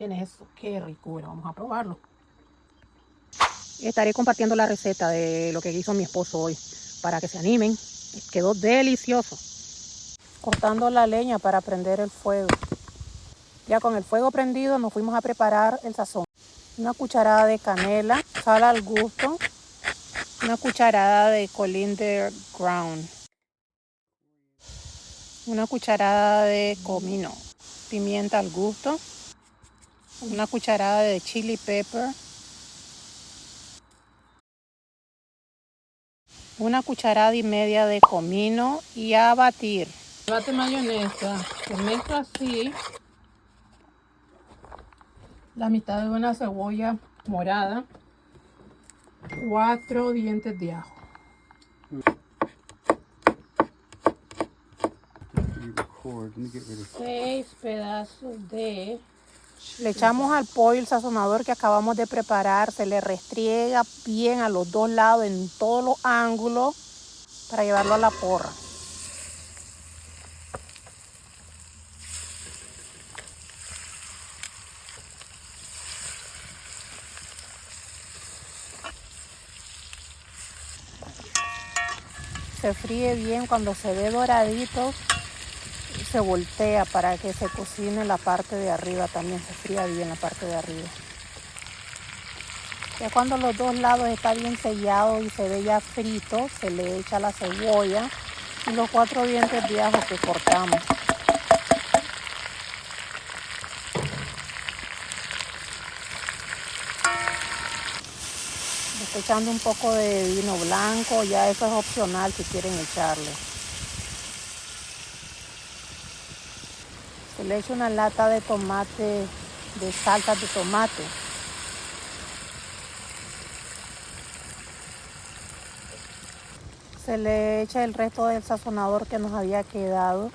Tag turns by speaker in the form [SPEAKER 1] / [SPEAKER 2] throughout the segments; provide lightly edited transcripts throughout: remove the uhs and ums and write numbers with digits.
[SPEAKER 1] Tiene eso, qué ricura, vamos a probarlo. Estaré compartiendo la receta de lo que hizo mi esposo hoy para que se animen. Quedó delicioso. Cortando la leña para prender el fuego. Ya con el fuego prendido nos fuimos a preparar el sazón. Una cucharada de canela, sal al gusto, una cucharada de coriander ground, una cucharada de comino, pimienta al gusto, una cucharada de chili pepper, una cucharada y media de comino y a batir. Bate mayonesa, se mezcla así, la mitad de una cebolla morada, 4 dientes de ajo. 6 pedazos de... Le echamos al pollo el sazonador que acabamos de preparar, se le restriega bien a los dos lados en todos los ángulos para llevarlo a la porra. Se fríe bien, cuando se ve doradito se voltea para que se cocine la parte de arriba, también se fría bien la parte de arriba. Ya cuando los dos lados está bien sellado y se ve ya frito, se le echa la cebolla y los 4 dientes de ajo que cortamos. Le estoy echando un poco de vino blanco, ya eso es opcional si quieren echarle. Se le echa una lata de tomate, de salsa de tomate. Se le echa el resto del sazonador que nos había quedado.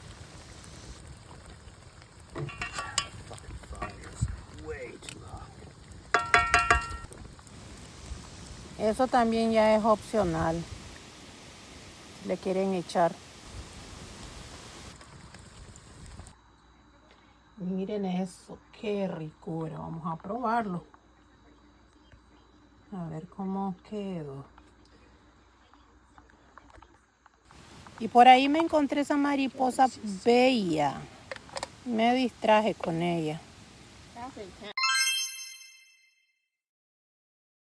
[SPEAKER 1] Eso también ya es opcional. Si le quieren echar. Miren eso, qué ricura. Vamos a probarlo. A ver cómo quedó. Y por ahí me encontré esa mariposa bella. Me distraje con ella.